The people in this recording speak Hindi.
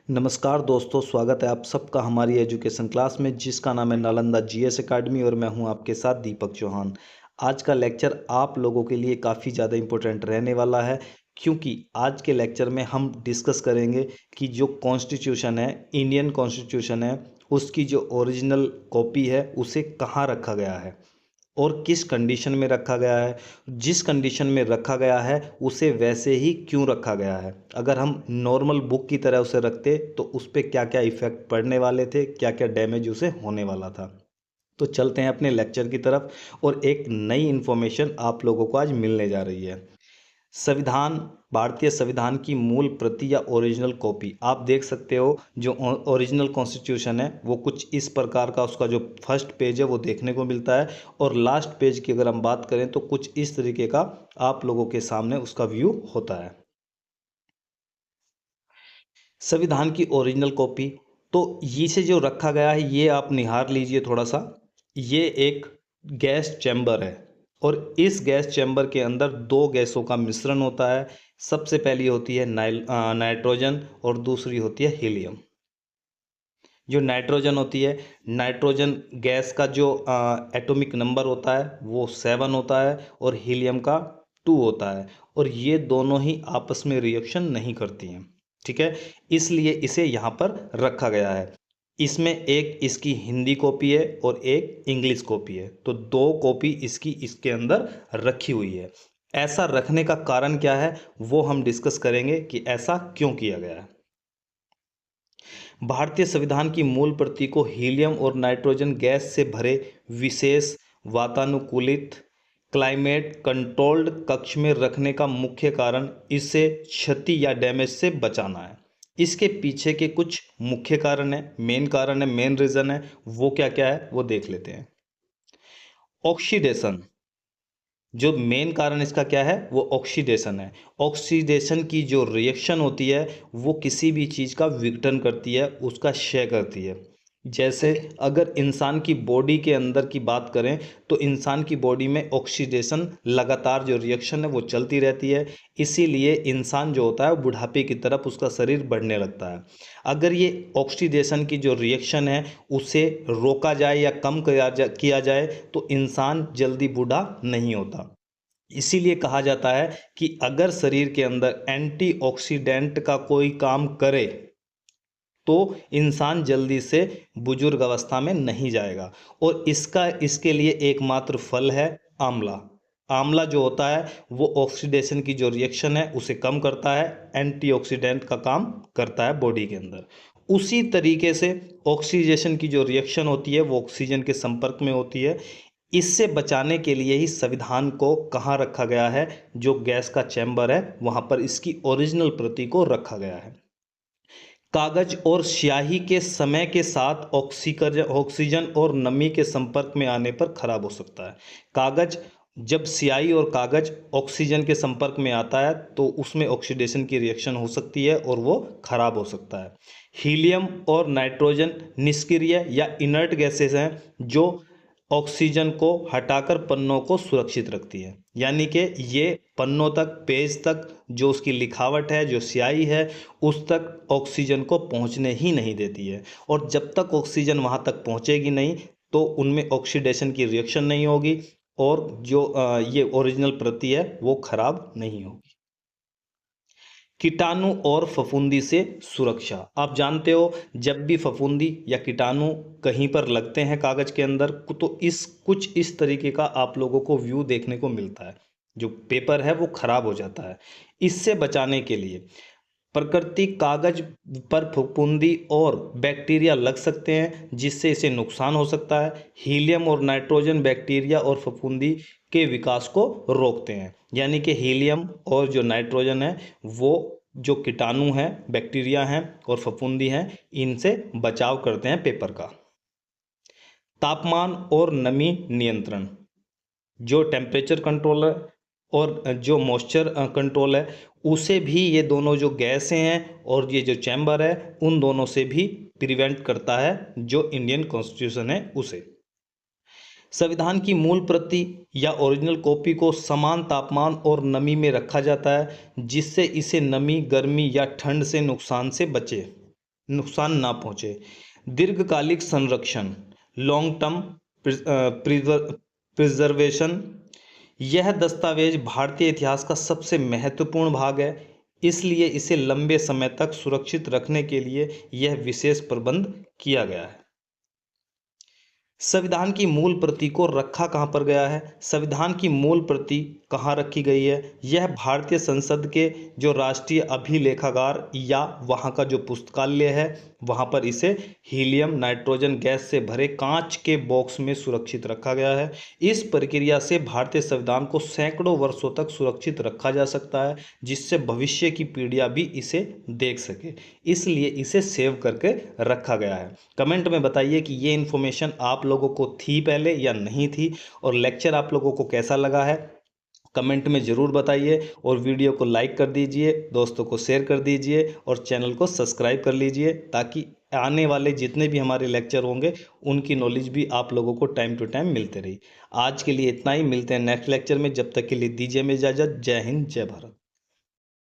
नमस्कार दोस्तों, स्वागत है आप सबका हमारी एजुकेशन क्लास में जिसका नाम है नालंदा जीएस एकेडमी और मैं हूं आपके साथ दीपक चौहान। आज का लेक्चर आप लोगों के लिए काफ़ी ज़्यादा इम्पोर्टेंट रहने वाला है क्योंकि आज के लेक्चर में हम डिस्कस करेंगे कि जो कॉन्स्टिट्यूशन है, इंडियन कॉन्स्टिट्यूशन है, उसकी जो ओरिजिनल कॉपी है उसे कहाँ रखा गया है और किस कंडीशन में रखा गया है। जिस कंडीशन में रखा गया है उसे वैसे ही क्यों रखा गया है। अगर हम नॉर्मल बुक की तरह उसे रखते तो उस पर क्या क्या इफ़ेक्ट पड़ने वाले थे, क्या क्या डैमेज उसे होने वाला था। तो चलते हैं अपने लेक्चर की तरफ और एक नई इन्फॉर्मेशन आप लोगों को आज मिलने जा रही है। संविधान, भारतीय संविधान की मूल प्रति या ओरिजिनल कॉपी आप देख सकते हो। जो ओरिजिनल कॉन्स्टिट्यूशन है वो कुछ इस प्रकार का, उसका जो फर्स्ट पेज है वो देखने को मिलता है और लास्ट पेज की अगर हम बात करें तो कुछ इस तरीके का आप लोगों के सामने उसका व्यू होता है। संविधान की ओरिजिनल कॉपी तो ये से जो रखा गया है ये आप निहार लीजिए थोड़ा सा। ये एक गैस चैम्बर है और इस गैस चैम्बर के अंदर दो गैसों का मिश्रण होता है। सबसे पहली होती है नाइट्रोजन और दूसरी होती है हीलियम। जो नाइट्रोजन होती है, नाइट्रोजन गैस का जो एटॉमिक नंबर होता है वो 7 होता है और हीलियम का 2 होता है और ये दोनों ही आपस में रिएक्शन नहीं करती हैं। ठीक है, इसलिए इसे यहाँ पर रखा गया है। इसमें एक इसकी हिंदी कॉपी है और एक इंग्लिश कॉपी है, तो दो कॉपी इसकी इसके अंदर रखी हुई है। ऐसा रखने का कारण क्या है वो हम डिस्कस करेंगे कि ऐसा क्यों किया गया है। भारतीय संविधान की मूल प्रति को हीलियम और नाइट्रोजन गैस से भरे विशेष वातानुकूलित क्लाइमेट कंट्रोल्ड कक्ष में रखने का मुख्य कारण इसे क्षति या डैमेज से बचाना है। इसके पीछे के कुछ मुख्य कारण है, मेन रीजन है। वो क्या क्या है वो देख लेते हैं। ऑक्सीडेशन, जो मेन कारण इसका क्या है वो ऑक्सीडेशन है। ऑक्सीडेशन की जो रिएक्शन होती है वो किसी भी चीज़ का विघटन करती है, उसका क्षय करती है। जैसे अगर इंसान की बॉडी के अंदर की बात करें तो इंसान की बॉडी में ऑक्सीडेशन लगातार जो रिएक्शन है वो चलती रहती है। इसीलिए इंसान जो होता है वो बुढ़ापे की तरफ उसका शरीर बढ़ने लगता है। अगर ये ऑक्सीडेशन की जो रिएक्शन है उसे रोका जाए या कम किया जाए तो इंसान जल्दी बूढ़ा नहीं होता। इसीलिए कहा जाता है कि अगर शरीर के अंदर एंटीऑक्सीडेंट का कोई काम करे तो इंसान जल्दी से बुजुर्ग अवस्था में नहीं जाएगा। और इसके लिए एकमात्र फल है आंवला। आंवला जो होता है वो ऑक्सीडेशन की जो रिएक्शन है उसे कम करता है, एंटीऑक्सीडेंट का काम करता है बॉडी के अंदर। उसी तरीके से ऑक्सीडेशन की जो रिएक्शन होती है वो ऑक्सीजन के संपर्क में होती है। इससे बचाने के लिए ही संविधान को कहाँ रखा गया है, जो गैस का चैम्बर है वहाँ पर इसकी ओरिजिनल प्रति को रखा गया है। कागज और स्याही के समय के साथ ऑक्सीजन और नमी के संपर्क में आने पर खराब हो सकता है। कागज, जब स्याही और कागज ऑक्सीजन के संपर्क में आता है तो उसमें ऑक्सीडेशन की रिएक्शन हो सकती है और वो खराब हो सकता है। हीलियम और नाइट्रोजन निष्क्रिय या इनर्ट गैसेस हैं जो ऑक्सीजन को हटाकर पन्नों को सुरक्षित रखती है। यानी कि ये पन्नों तक, पेज तक जो उसकी लिखावट है, जो स्याही है, उस तक ऑक्सीजन को पहुंचने ही नहीं देती है। और जब तक ऑक्सीजन वहां तक पहुंचेगी नहीं तो उनमें ऑक्सीडेशन की रिएक्शन नहीं होगी और जो ये ओरिजिनल प्रति है वो खराब नहीं होगी। कीटाणु और फफूंदी से सुरक्षा, आप जानते हो जब भी फफूंदी या कीटाणु कहीं पर लगते हैं कागज के अंदर तो कुछ इस तरीके का आप लोगों को व्यू देखने को मिलता है। जो पेपर है वो खराब हो जाता है। इससे बचाने के लिए प्राकृतिक कागज पर फफूंदी और बैक्टीरिया लग सकते हैं जिससे इसे नुकसान हो सकता है। हीलियम और नाइट्रोजन बैक्टीरिया और फफूंदी के विकास को रोकते हैं। यानी कि हीलियम और जो नाइट्रोजन है वो जो कीटाणु हैं, बैक्टीरिया हैं और फफूंदी हैं, इनसे बचाव करते हैं पेपर का। तापमान और नमी नियंत्रण, जो टेम्परेचर कंट्रोल है और जो मॉइस्चर कंट्रोल है उसे भी ये दोनों जो गैसें हैं और ये जो चैम्बर है उन दोनों से भी प्रिवेंट करता है जो इंडियन कॉन्स्टिट्यूशन है उसे। संविधान की मूल प्रति या ओरिजिनल कॉपी को समान तापमान और नमी में रखा जाता है जिससे इसे नमी, गर्मी या ठंड से नुकसान से बचे। नुकसान ना पहुंचे। दीर्घकालिक संरक्षण, लॉन्ग टर्म प्रिजर्वेशन, यह दस्तावेज भारतीय इतिहास का सबसे महत्वपूर्ण भाग है, इसलिए इसे लंबे समय तक सुरक्षित रखने के लिए यह विशेष प्रबंध किया गया है। संविधान की मूल प्रति को रखा कहाँ पर गया है? संविधान की मूल प्रति कहाँ रखी गई है? यह भारतीय संसद के जो राष्ट्रीय अभिलेखागार या वहाँ का जो पुस्तकालय है वहाँ पर इसे हीलियम नाइट्रोजन गैस से भरे कांच के बॉक्स में सुरक्षित रखा गया है। इस प्रक्रिया से भारतीय संविधान को सैकड़ों वर्षों तक सुरक्षित रखा जा सकता है, जिससे भविष्य की पीढ़ियां भी इसे देख सके, इसलिए इसे सेव करके रखा गया है। कमेंट में बताइए कि ये इन्फॉर्मेशन आप लोगों को थी पहले या नहीं थी, और लेक्चर आप लोगों को कैसा लगा है कमेंट में ज़रूर बताइए, और वीडियो को लाइक कर दीजिए, दोस्तों को शेयर कर दीजिए और चैनल को सब्सक्राइब कर लीजिए, ताकि आने वाले जितने भी हमारे लेक्चर होंगे उनकी नॉलेज भी आप लोगों को टाइम टू टाइम मिलते रही। आज के लिए इतना ही, मिलते हैं नेक्स्ट लेक्चर में, जब तक के लिए दीजिए हमें इजाज़त। जय हिंद, जय भारत।